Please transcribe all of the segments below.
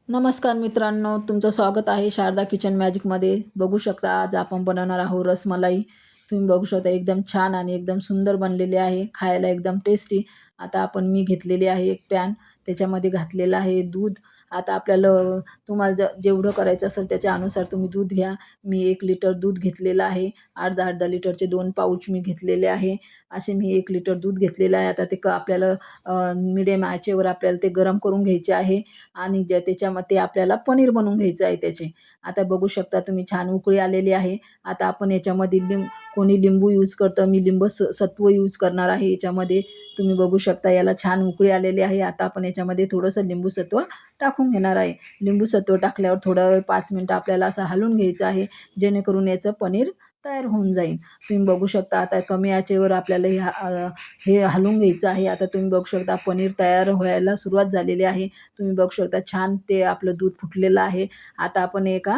नमस्कार मित्रांनो, तुमचं स्वागत आहे शारदा किचन मॅजिकमध्ये. बघू शकता आज आपण बनवणार आहोत रसमलाई. तुम्ही बघू शकता एकदम छान आणि एकदम सुंदर बनलेली आहे, खायला एकदम टेस्टी. आता मी घेतलेली आहे एक पॅन, त्याच्यामध्ये घातलेलं आहे दूध. आता आपल्याला तुम्हाला जेवढं करायचं असेल त्याच्या अनुसार तुम्ही दूध घ्या. मी 1 लिटर दूध घेतलेलं आहे. अर्धा-अर्धा लिटरचे 2 पाऊच मी घेतलेले आहे. असे मी 1 लिटर दूध घेतलेलं आहे. आता ते आपल्याला मिडियम आचेवर आपल्याला ते गरम करून घ्यायचे आहे आणि त्याच्यामध्ये आपल्याला पनीर बनवून घ्यायचं आहे त्याचे. आता बघू शकता तुम्ही छान उकळी आलेली आहे. आता आपण याच्यामध्ये कोणी लिंबू यूज करतं, मी लिंबू सत्व यूज करणार आहे याच्यामध्ये. तुम्ही बघू शकता याला छान उकळी आलेली आहे. आता आपण याच्यामध्ये थोडंसं लिंबू सत्व टाकून घेणार आहे. लिंबू सत्व टाकल्यावर थोडा वेळ 5 मिनिटं आपल्याला असं हलवून घ्यायचं आहे, जेणेकरून याचं पनीर तयार होऊन जाईल. तुम्ही बघू शकता आता कमी आचेवर आपल्याला हे हलवून घ्यायचं आहे. आता तुम्ही बघू शकता पनीर तयार व्हायला सुरुवात झालेली आहे. तुम्ही बघू शकता छान ते आपलं दूध फुटलेलं आहे. आता आपण एका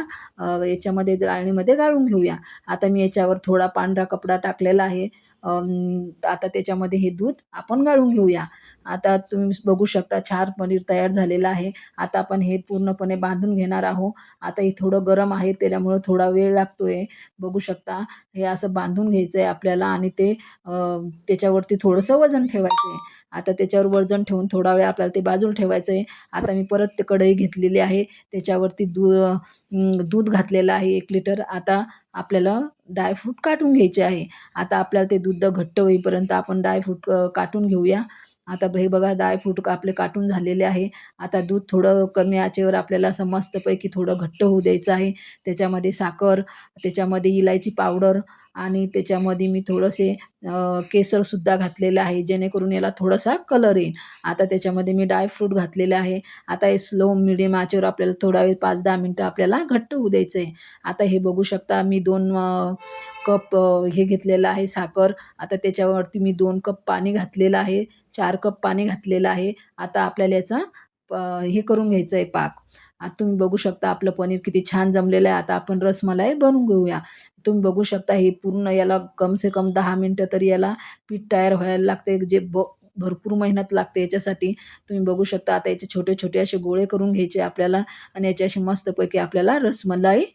याच्यामध्ये गाळणीमध्ये गाळून घेऊया. आता मी याच्यावर थोडा पांढरा कपडा टाकलेला आहे. आता त्याच्यामध्ये हे दूध आपण गाळून घेऊया. आता तुम्ही बघू शकता छान पनीर तयार झालेलं आहे. आता आपण हे पूर्णपणे बांधून घेणार आहोत. आता हे थोडं गरम आहे त्याच्यामुळं थोडा वेळ लागतोय. बघू शकता हे असं बांधून घ्यायचं आहे आपल्याला आणि ते त्याच्यावरती थोडंसं वजन ठेवायचं आहे. आता त्याच्यावर वजन ठेवून थोडा वेळ आपल्याला ते बाजूला ठेवायचं आहे. आता मी परत ते कढई घेतलेली आहे. त्याच्यावरती दूध घातलेलं आहे 1 लिटर. आता आपल्याला ड्रायफ्रूट काटून घ्यायचे आहे. आता आपल्याला ते दूध घट्ट होईपर्यंत आपण ड्रायफ्रूट काटून घेऊया. आता हे बघा ड्रायफ्रूट आपले काटून झालेले आहे. आता दूध थोडं कमी आचेवर आपल्याला असं मस्तपैकी थोडं घट्ट होऊ द्यायचं आहे. त्याच्यामध्ये साखर, त्याच्यामध्ये इलायची पावडर आणि त्याच्यामध्ये मी थोडेसे केसरसुद्धा घातलेलं आहे, जेणेकरून याला थोडासा कलर येईल. आता त्याच्यामध्ये मी ड्रायफ्रूट घातलेले आहे. आता हे स्लो मीडियम आचेवर आपल्याला थोडा वेळ 5-10 मिनिटं आपल्याला घट्ट होऊ द्यायचं आहे. आता हे बघू शकता मी 2 कप हे घेतलेलं आहे साखर. आता त्याच्यावरती मी 2 कप पाणी घातलेलं आहे. 4 कप पाणी घातलेलं आहे. आता आपल्याला याचा हे करून घ्यायचं आहे पाक. आता तुम्ही बघू शकता आपलं पनीर किती छान जमलेलं आहे. आता आपण रसमलाई बनवून घेऊया. तुम्ही बघू शकता हे पूर्ण याला कम से कम 10 मिनिटं तरी याला पीठ तयार व्हायला लागते, जे भरपूर मेहनत लागते याच्यासाठी. तुम्ही बघू शकता आता याचे छोटे-छोटे असे गोळे करून घ्यायचे आपल्याला आणि याची अशी मस्तपैकी आपल्याला रसमलाई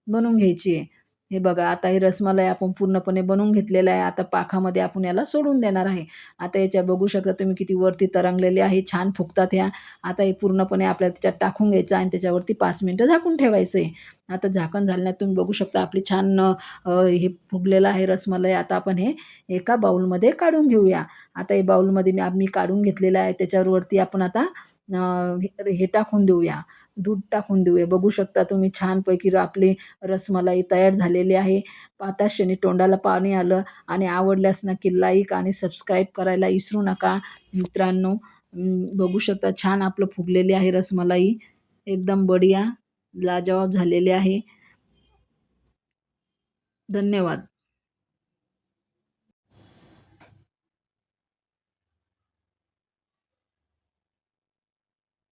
बनवून घ्यायची आहे. हे बघा आता ही रसमलाई आपण पूर्णपणे बनवून घेतलेलं आहे. आता पाकामध्ये आपण याला सोडून देणार आहे. आता याच्या बघू शकता तुम्ही किती वरती तरंगलेले आहे. छान फुगतात ह्या. आता हे पूर्णपणे आपल्याला त्याच्यात टाकून घ्यायचं आणि त्याच्यावरती 5 मिनिटं झाकून ठेवायचं आहे. आता झाकण झाल्यानंतर तुम्ही बघू शकता आपली छान हे फुगलेलं आहे रसमलाई. आता आपण हे एका बाउलमध्ये काढून घेऊया. आता हे बाउलमध्ये मी काढून घेतलेलं आहे. त्याच्यावरती आपण आता हे टाकून देऊया, दूध टाकून देऊया. बघू शकता तुम्ही छानपैकी आपली रसमलाई तयार झालेली आहे. पाहताच क्षणी तोंडाला पाणी आलं आणि आवडल्यास नक्की लाईक आणि सबस्क्राईब करायला विसरू नका मित्रांनो. बघू शकता छान आपलं फुगलेली आहे रसमलाई. एकदम बढिया लाजवाब झालेली आहे. धन्यवाद.